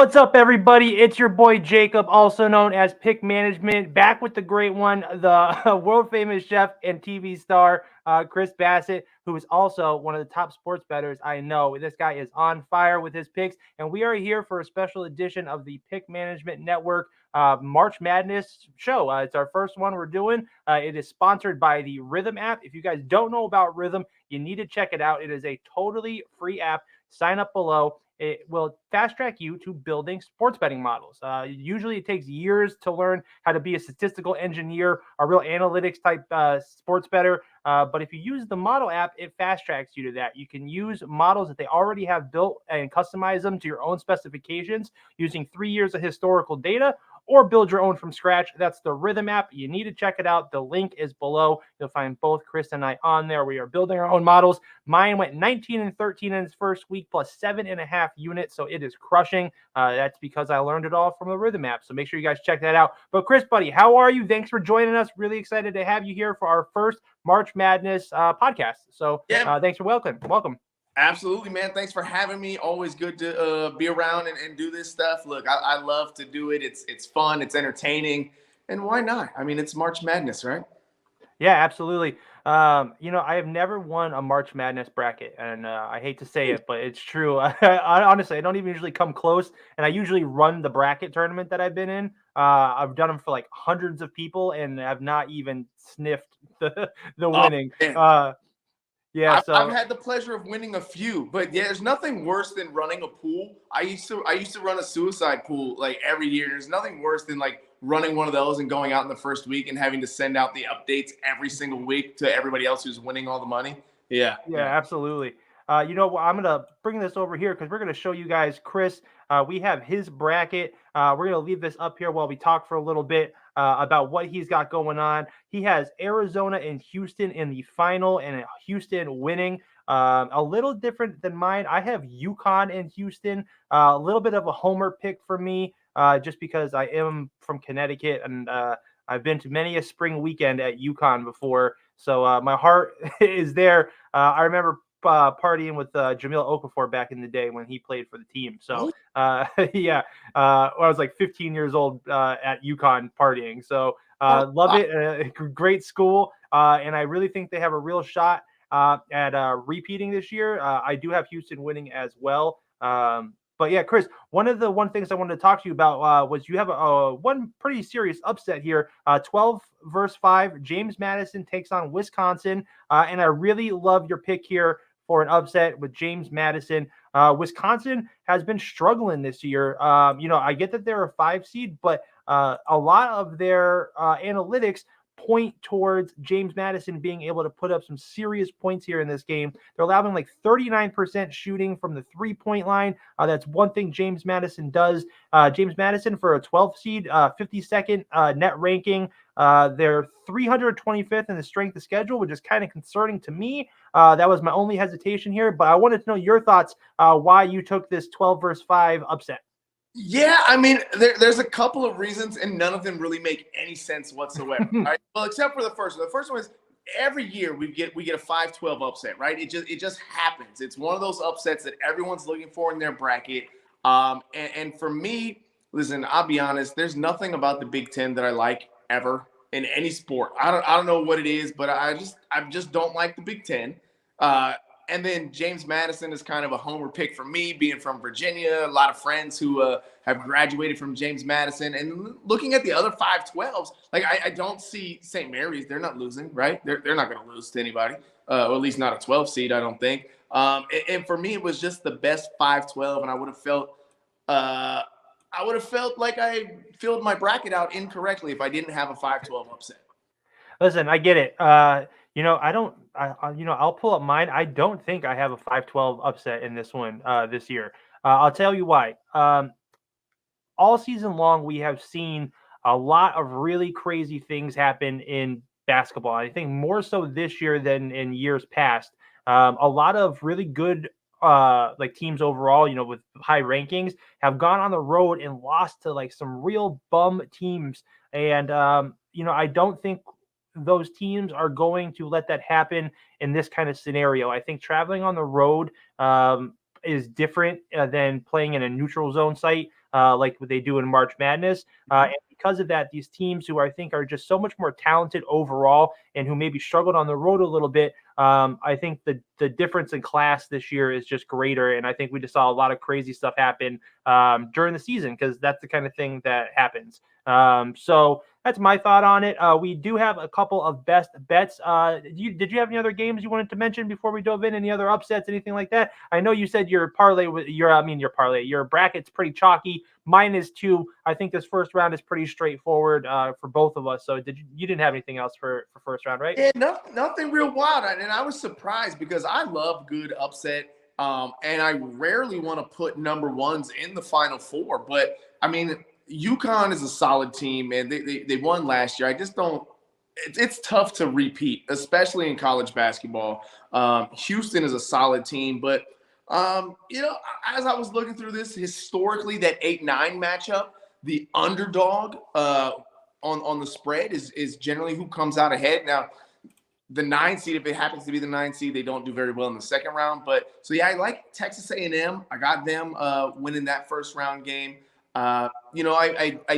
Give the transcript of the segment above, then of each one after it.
What's up, everybody? It's your boy Jacob, also known as Pick Management, back with the great one, the world famous chef and TV star, Chris Bassett, who is also one of the top sports bettors I know. This guy is on fire with his picks, and we are here for a special edition of the Pick Management Network March Madness show. It's our first one we're doing. It is sponsored by the Rithmm app. If you guys don't know about Rithmm, you need to check it out. It is a totally free app. Sign up below. It will fast track you to building sports betting models. Usually it takes years to learn how to be a statistical engineer, a real analytics type sports bettor. But if you use the model app, it fast tracks you to that. You can use models that they already have built and customize them to your own specifications using 3 years of historical data, or build your own from scratch. That's the Rithmm app. You need to check it out. The link is below. You'll find both Chris and I on there. We are building our own models. Mine went 19 and 13 in its first week, plus 7.5 units. So it is crushing. That's because I learned it all from the Rithmm app. So make sure you guys check that out. But Chris, buddy, how are you? Thanks for joining us. Really excited to have you here for our first March Madness podcast. So thanks for welcome. Absolutely, man. Thanks for having me. Always good to be around and do this stuff. Look, I love to do it. It's fun. It's entertaining. And why not? I mean, it's March Madness, right? Yeah, absolutely. I have never won a March Madness bracket, and I hate to say it, but it's true. Honestly, I don't even usually come close, and I usually run the bracket tournament that I've been in. I've done them for like hundreds of people, and I've not even sniffed the winning. I've had the pleasure of winning a few, but yeah, there's nothing worse than running a pool. I used to run a suicide pool like every year. There's nothing worse than like running one of those and going out in the first week and having to send out the updates every single week to everybody else who's winning all the money. Yeah, absolutely. I'm going to bring this over here because we're going to show you guys Chris. We have his bracket. We're going to leave this up here while we talk for a little bit about what he's got going on. He has Arizona and Houston in the final, and Houston winning. A little different than mine. I have UConn and Houston. A little bit of a homer pick for me, just because I am from Connecticut, and I've been to many a spring weekend at UConn before. So my heart is there. I remember partying with Jamil Okafor back in the day when he played for the team. So I was like 15 years old at UConn partying. So love it. Great school. And I really think they have a real shot at repeating this year. I do have Houston winning as well. But yeah, Chris, one things I wanted to talk to you about was you have one pretty serious upset here. 12 versus 5. James Madison takes on Wisconsin. And I really love your pick here for an upset with James Madison. Wisconsin has been struggling this year. I get that they're a 5 seed, but a lot of their analytics point towards James Madison being able to put up some serious points here in this game. They're allowing like 39% shooting from the 3-point line. That's one thing James Madison does. James Madison for a 12 seed, 52nd net ranking. They're 325th in the strength of schedule, which is kind of concerning to me. That was my only hesitation here, but I wanted to know your thoughts why you took this 12 versus 5 upset. Yeah, I mean, there's a couple of reasons, and none of them really make any sense whatsoever. Right? Well, except for the first one. The first one is every year we get a 5-12 upset, right? It just happens. It's one of those upsets that everyone's looking for in their bracket. And for me, listen, I'll be honest. There's nothing about the Big Ten that I like ever in any sport. I don't know what it is, but I just don't like the Big Ten. And then James Madison is kind of a homer pick for me, being from Virginia. A lot of friends who have graduated from James Madison. And looking at the other 5-12s, like I don't see St. Mary's. They're not losing, right? They're not going to lose to anybody, or at least not a 12 seed, I don't think. And for me, it was just the best 5-12, and I would have felt like I filled my bracket out incorrectly if I didn't have a 5-12 upset. Listen, I get it. I'll pull up mine. I don't think I have a 5-12 upset in this one this year. I'll tell you why. All season long, we have seen a lot of really crazy things happen in basketball. I think more so this year than in years past. A lot of really good teams overall, with high rankings, have gone on the road and lost to like some real bum teams. And I don't think those teams are going to let that happen in this kind of scenario. I think traveling on the road is different than playing in a neutral zone site. like what they do in March Madness. And because of that, these teams who I think are just so much more talented overall and who maybe struggled on the road a little bit, I think the difference in class this year is just greater. And I think we just saw a lot of crazy stuff happen during the season, because that's the kind of thing that happens. So that's my thought on it. We do have a couple of best bets. Did you have any other games you wanted to mention before we dove in? Any other upsets, anything like that? I know you said your parlay with your bracket's pretty chalky. Mine is too. I think this first round is pretty straightforward for both of us. So you didn't have anything else for first round, right? Yeah, nothing real wild. And I was surprised because I love good upset. And I rarely want to put number ones in the Final Four. But, I mean, UConn is a solid team, man. They won last year. I just don't – it's tough to repeat, especially in college basketball. Houston is a solid team. But, as I was looking through this, historically, that 8-9 matchup, the underdog on the spread is generally who comes out ahead. Now, the 9 seed, if it happens to be the 9 seed, they don't do very well in the second round. But so yeah, I like Texas A&M. I got them winning that first round game. I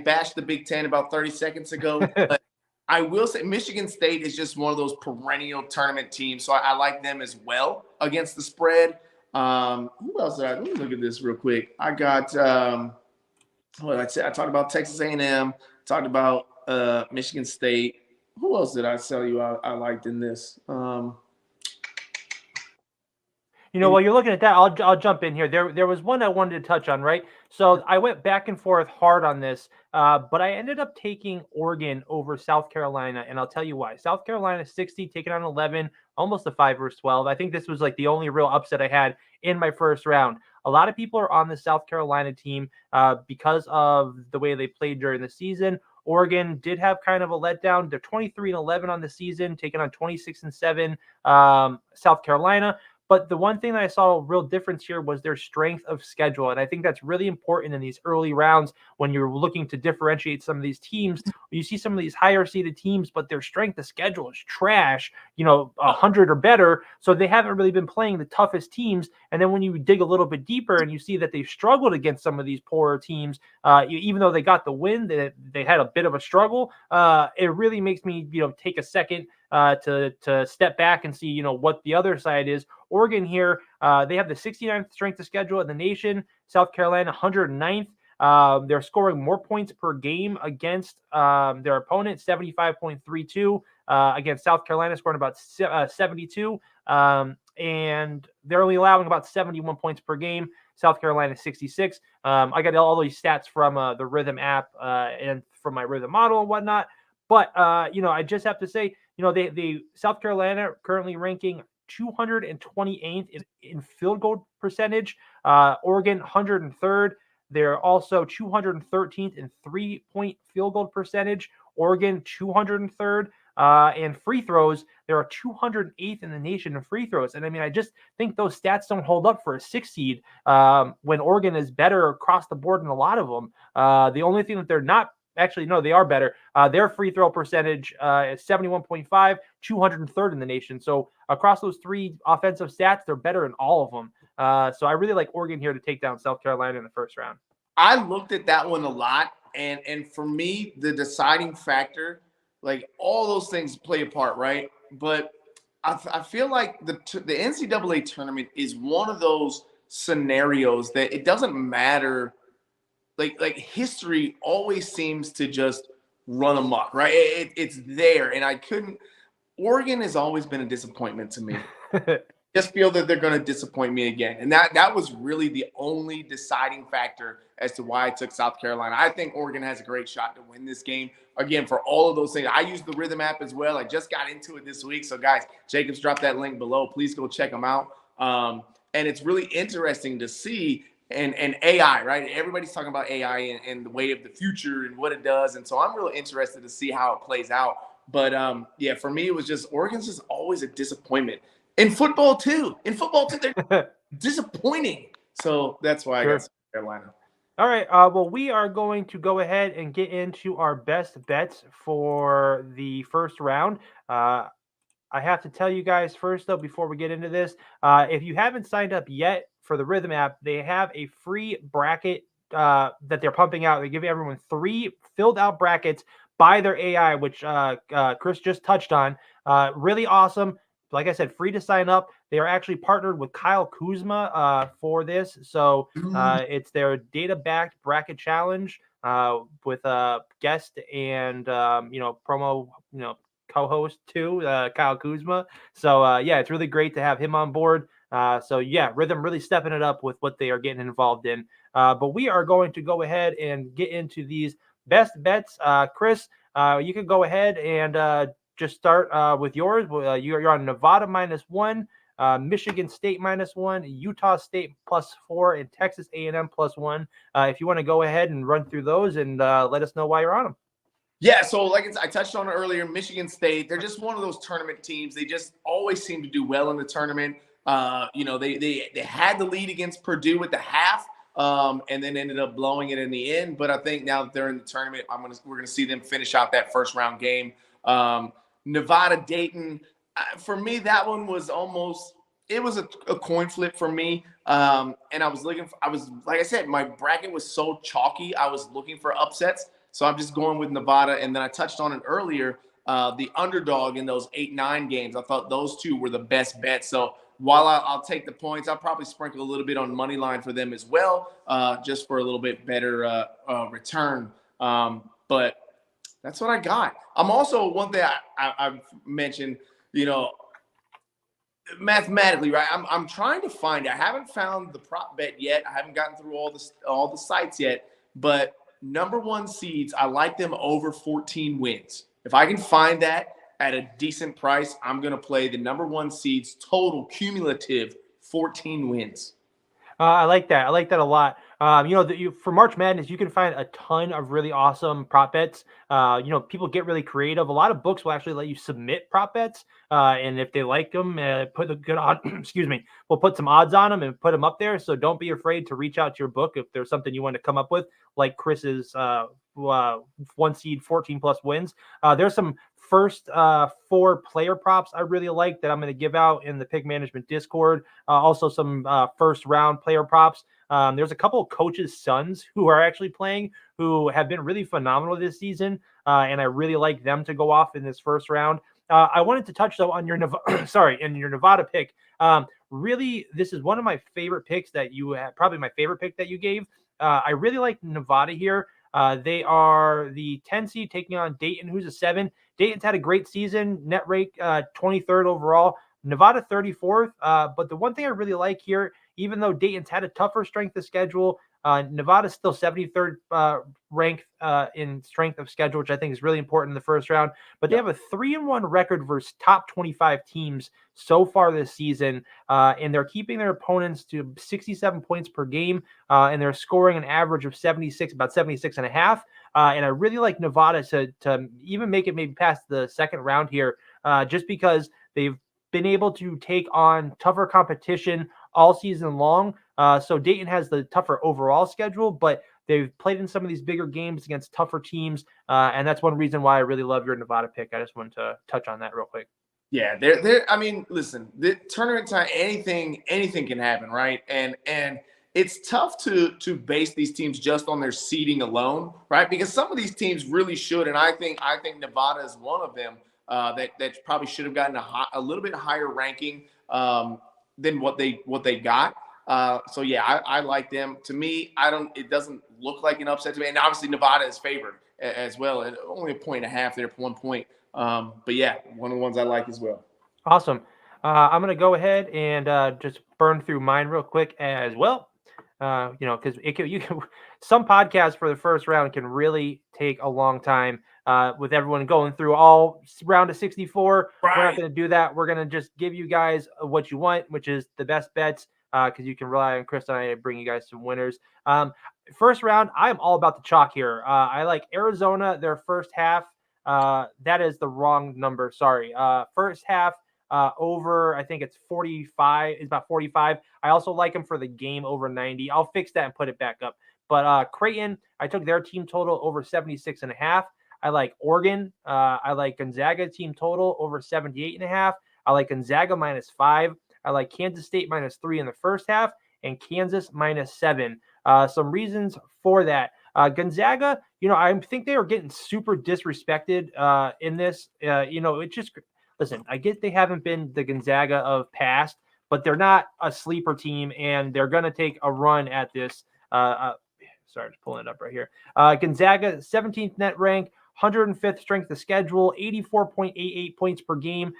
bashed the Big Ten about 30 seconds ago, but I will say Michigan State is just one of those perennial tournament teams, so I like them as well against the spread. Who else did let me look at this real quick. I got I talked about Texas A&M, talked about Michigan State. Who else did I tell you I liked in this? While you're looking at that, I'll jump in here. There was one I wanted to touch on, right? So I went back and forth hard on this, but I ended up taking Oregon over South Carolina, and I'll tell you why. South Carolina 60, taking on 11, almost a 5 versus 12. I think this was like the only real upset I had in my first round. A lot of people are on the South Carolina team because of the way they played during the season. Oregon did have kind of a letdown. They're 23-11 on the season, taking on 26-7 South Carolina. But the one thing that I saw a real difference here was their strength of schedule. And I think that's really important in these early rounds when you're looking to differentiate some of these teams. You see some of these higher seeded teams, but their strength of schedule is trash, 100 or better. So they haven't really been playing the toughest teams. And then when you dig a little bit deeper and you see that they've struggled against some of these poorer teams, even though they got the win, they had a bit of a struggle. It really makes me, take a second to step back and see, what the other side is. Oregon here, they have the 69th strength of schedule in the nation. South Carolina, 109th. They're scoring more points per game against their opponent, 75.32 against South Carolina, scoring about 72. And they're only allowing about 71 points per game. South Carolina, 66. I got all these stats from the Rithmm app and from my Rithmm model and whatnot. But, I just have to say, they South Carolina currently ranking 228th in field goal percentage. Oregon, 103rd. They're also 213th in 3-point field goal percentage. Oregon, 203rd. And free throws, there are 208th in the nation in free throws. And I just think those stats don't hold up for a 6 seed when Oregon is better across the board in a lot of them. The only thing that they're not Actually, no, they are better. Their free throw percentage is 71.5, 203rd in the nation. So across those 3 offensive stats, they're better in all of them. So I really like Oregon here to take down South Carolina in the first round. I looked at that one a lot, and for me, the deciding factor, like all those things play a part, right? But I feel like the NCAA tournament is one of those scenarios that it doesn't matter. Like history always seems to just run amok, right? It's there, and Oregon has always been a disappointment to me. Just feel that they're going to disappoint me again, and that was really the only deciding factor as to why I took South Carolina. I think Oregon has a great shot to win this game. Again, for all of those things, I use the Rithmm app as well. I just got into it this week, so guys, Jacob's dropped that link below. Please go check them out. And it's really interesting to see. And AI, right? Everybody's talking about AI and the way of the future and what it does. And so I'm really interested to see how it plays out. But, for me, it was just Oregon's just always a disappointment. In football, too. They're disappointing. So that's why I got South Carolina. All right. Well, we are going to go ahead and get into our best bets for the first round. I have to tell you guys first, though, before we get into this, if you haven't signed up yet for the Rithmm app, they have a free bracket that they're pumping out. They give everyone 3 filled out brackets by their AI, which Chris just touched on. Really awesome. Like I said, free to sign up. They are actually partnered with Kyle Kuzma for this. So it's their data-backed bracket challenge with a guest and, promo, co-host too, Kyle Kuzma. So yeah, it's really great to have him on board. So yeah, Rithmm really stepping it up with what they are getting involved in. But we are going to go ahead and get into these best bets. Chris, you can go ahead and just start with yours. You're on Nevada -1, Michigan State -1, Utah State +4, and Texas A&M +1. If you want to go ahead and run through those and let us know why you're on them. Yeah, so like I touched on it earlier, Michigan State, they're just one of those tournament teams. They just always seem to do well in the tournament. They had the lead against Purdue at the half, and then ended up blowing it in the end. But I think now that they're in the tournament, we're gonna see them finish out that first round game. Nevada Dayton, for me, that one was almost it was a coin flip for me. And I was like I said, my bracket was so chalky. I was looking for upsets. So I'm just going with Nevada. And then I touched on it earlier, the underdog in those 8-9 games. I thought those two were the best bets. So while I'll take the points, I'll probably sprinkle a little bit on money line for them as well, just for a little bit better return. But that's what I got. I'm also, one thing I've mentioned, mathematically, right? I'm trying to find. I haven't found the prop bet yet. I haven't gotten through all the sites yet, but number 1 seeds, I like them over 14 wins. If I can find that at a decent price, I'm going to play the number 1 seeds total cumulative 14 wins. I like that. I like that a lot. For March Madness, you can find a ton of really awesome prop bets. People get really creative. A lot of books will actually let you submit prop bets, and if they like them, put a good odd. Excuse me. We'll put some odds on them and put them up there. So don't be afraid to reach out to your book if there's something you want to come up with, like Chris's 1 seed 14+ wins. There's some first 4 player props I really like that I'm going to give out in the Pick Management Discord. Also some first round player props. There's a couple of coaches' sons who are actually playing who have been really phenomenal this season, and I really like them to go off in this first round. I wanted to touch though on your Nevada pick. Really, this is one of my favorite picks that you have, probably my favorite pick that you gave. I really like Nevada here. They are the 10 seed taking on Dayton, who's a 7. Dayton's had a great season, net rate 23rd overall. Nevada 34th. But the one thing I really like here, even though Dayton's had a tougher strength of schedule, Nevada's still 73rd ranked in strength of schedule, which I think is really important in the first round. But they have a 3-1 record versus top 25 teams so far this season, and they're keeping their opponents to 67 points per game, and they're scoring an average of about 76 and a half. And I really like Nevada to even make it maybe past the second round here, just because they've been able to take on tougher competition all season long. So Dayton has the tougher overall schedule, but they've played in some of these bigger games against tougher teams. And that's one reason why I really love your Nevada pick. I just wanted to touch on that real quick. Yeah, they're I mean, listen, the tournament time, anything can happen, right? And it's tough to base these teams just on their seeding alone, right? Because some of these teams really should, and I think Nevada is one of them that probably should have gotten a little bit higher ranking than what they got. So yeah, I like them. To me, it doesn't look like an upset to me. And obviously Nevada is favored as well. And only 1.5 there, 1 point. But yeah, one of the ones I like as well. Awesome. I'm going to go ahead and just burn through mine real quick as well. Because some podcasts for the first round can really take a long time with everyone going through all round of 64. Right. We're not going to do that. We're going to just give you guys what you want, which is the best bets, because you can rely on Chris and I to bring you guys some winners. First round, I'm all about the chalk here. I like Arizona, their first half. That is the wrong number. Sorry. First half. Over, I think it's 45. It's about 45. I also like them for the game over 90. I'll fix that and put it back up. But Creighton, I took their team total over 76 and a half. I like Oregon. I like Gonzaga team total over 78 and a half. I like Gonzaga -5. I like Kansas State -3 in the first half and Kansas -7. Some reasons for that. Gonzaga, I think they are getting super disrespected in this. It just listen. I get they haven't been the Gonzaga of past, but they're not a sleeper team, and they're going to take a run at this. Sorry, just pulling it up right here. Gonzaga, 17th net rank, 105th strength of schedule, 84.88 points per game.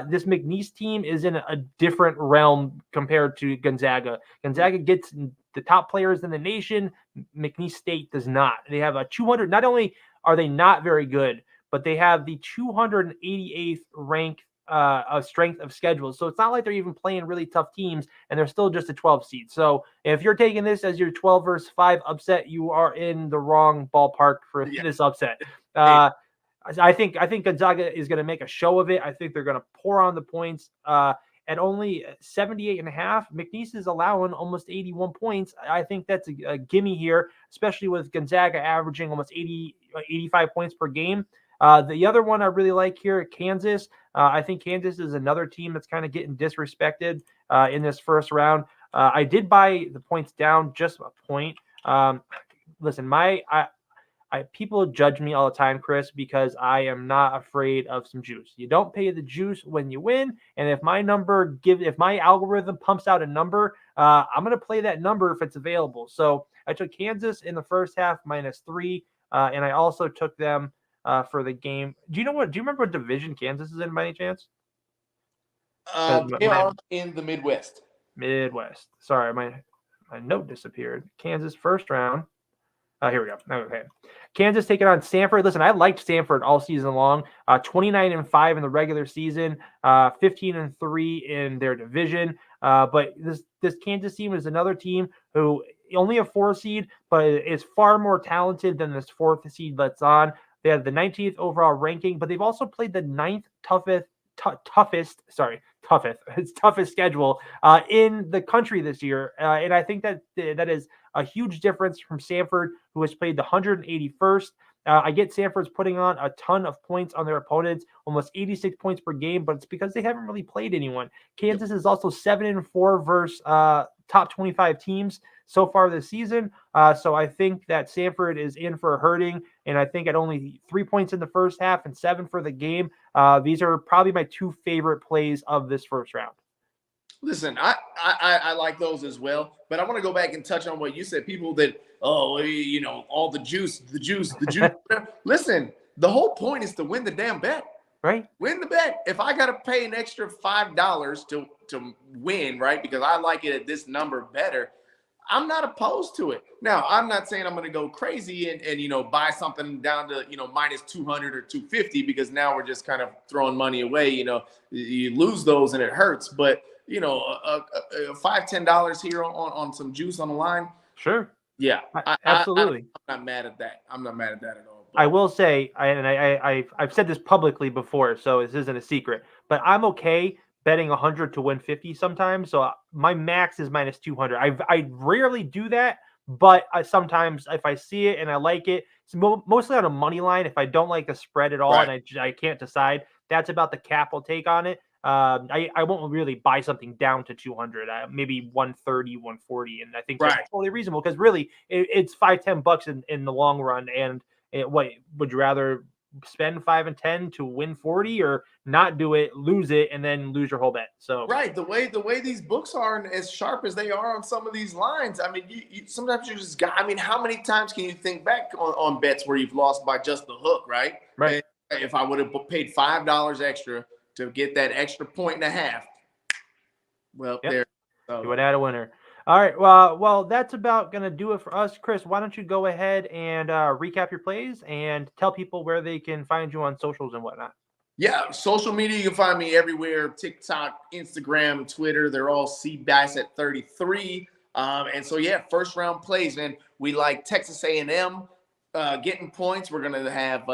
This McNeese team is in a different realm compared to Gonzaga. Gonzaga gets the top players in the nation. McNeese State does not. They have a 200. Not only are they not very good, but they have the 288th rank strength of schedule. So it's not like they're even playing really tough teams, and they're still just a 12 seed. So if you're taking this as your 12 versus 5 upset, you are in the wrong ballpark for this upset. I think Gonzaga is going to make a show of it. I think they're going to pour on the points. At only 78.5, McNeese is allowing almost 81 points. I think that's a gimme here, especially with Gonzaga averaging almost 85 points per game. The other one I really like here, Kansas. I think Kansas is another team that's kind of getting disrespected in this first round. I did buy the points down just a point. Listen, people judge me all the time, Chris, because I am not afraid of some juice. You don't pay the juice when you win, and if my algorithm pumps out a number, I'm going to play that number if it's available. So I took Kansas in the first half -3, and I also took them for the game. Do you remember what division Kansas is in by any chance? They are in the Midwest. Midwest. Sorry, my note disappeared. Kansas first round. Here we go. Okay. Kansas taking on Stanford. Listen, I liked Stanford all season long. 29-5 in the regular season, 15-3 in their division. But this Kansas team is another team who only a 4 seed, but is far more talented than this 4th seed that's on. They have the 19th overall ranking, but they've also played the 9th toughest schedule in the country this year. And I think that is a huge difference from Stanford, who has played the 181st. I get Stanford's putting on a ton of points on their opponents, almost 86 points per game, but it's because they haven't really played anyone. Kansas is also 7-4 versus top 25 teams so far this season. So I think that Stanford is in for a hurting, and I think at only 3 points in the first half and 7 for the game, these are probably my 2 favorite plays of this first round. Listen, I like those as well, but I want to go back and touch on what you said. People that, all the juice. Listen, the whole point is to win the damn bet. Right? Win the bet. If I got to pay an extra $5 to win, right, because I like it at this number better, I'm not opposed to it. Now, I'm not saying I'm going to go crazy and buy something down to, minus 200 or 250, because now we're just kind of throwing money away. You lose those and it hurts. But, $5-10 here on some juice on the line. Sure. Yeah. Absolutely. I'm not mad at that. I'm not mad at that at all. I will say, I've said this publicly before, so this isn't a secret, but I'm okay betting 100 to win 50 sometimes. So my max is minus 200. I rarely do that, but sometimes if I see it and I like it, it's mostly on a money line. If I don't like the spread at all, right, and I can't decide, that's about the cap I'll take on it. I won't really buy something down to 200, maybe 130, 140. And I think that's totally reasonable, because really it's $5-10 in the long run. And what would you rather spend 5 and 10 to win 40, or not do it, lose it, and then lose your whole bet? So right, the way these books are, and as sharp as they are on some of these lines, I mean, you sometimes you just got. I mean, how many times can you think back on bets where you've lost by just the hook, right? Right. And if I would have paid $5 extra to get that extra 1.5, well, there. So. You would add a winner. All right. Well, that's about going to do it for us. Chris, why don't you go ahead and recap your plays and tell people where they can find you on socials and whatnot. Yeah, social media, you can find me everywhere: TikTok, Instagram, Twitter. They're all CBassett33. And so, yeah, first round plays, man. We like Texas A&M getting points. We're going to have,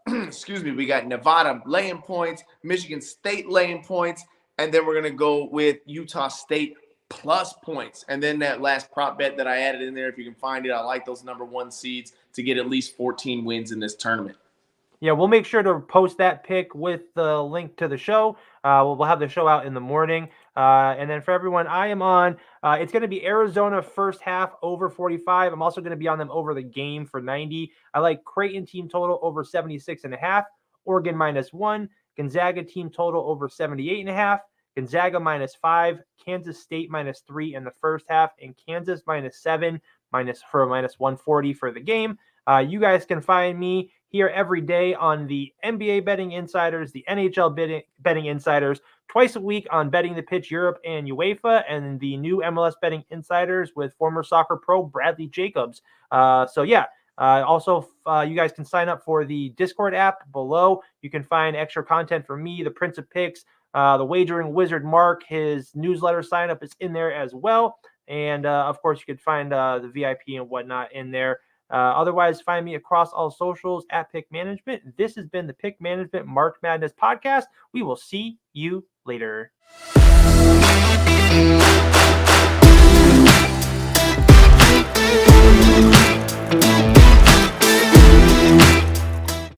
we got Nevada laying points, Michigan State laying points, and then we're going to go with Utah State plus points. And then that last prop bet that I added in there, if you can find it, I like those number 1 seeds to get at least 14 wins in this tournament. Yeah, we'll make sure to post that pick with the link to the show. We'll have the show out in the morning. And then for everyone I am on, it's going to be Arizona first half over 45. I'm also going to be on them over the game for 90. I like Creighton team total over 76.5, Oregon -1, Gonzaga team total over 78.5, Gonzaga -5, Kansas State -3 in the first half, and Kansas -7 for -140 for the game. You guys can find me here every day on the NBA Betting Insiders, the NHL Betting Insiders, twice a week on Betting the Pitch Europe and UEFA, and the new MLS Betting Insiders with former soccer pro Bradley Jacobs. Also, you guys can sign up for the Discord app below. You can find extra content from me, the Prince of Picks, the Wagering Wizard Mark. His newsletter sign up is in there as well. And of course, you could find the VIP and whatnot in there. Otherwise, find me across all socials at Pick Management. This has been the Pick Management March Madness podcast. We will see you later.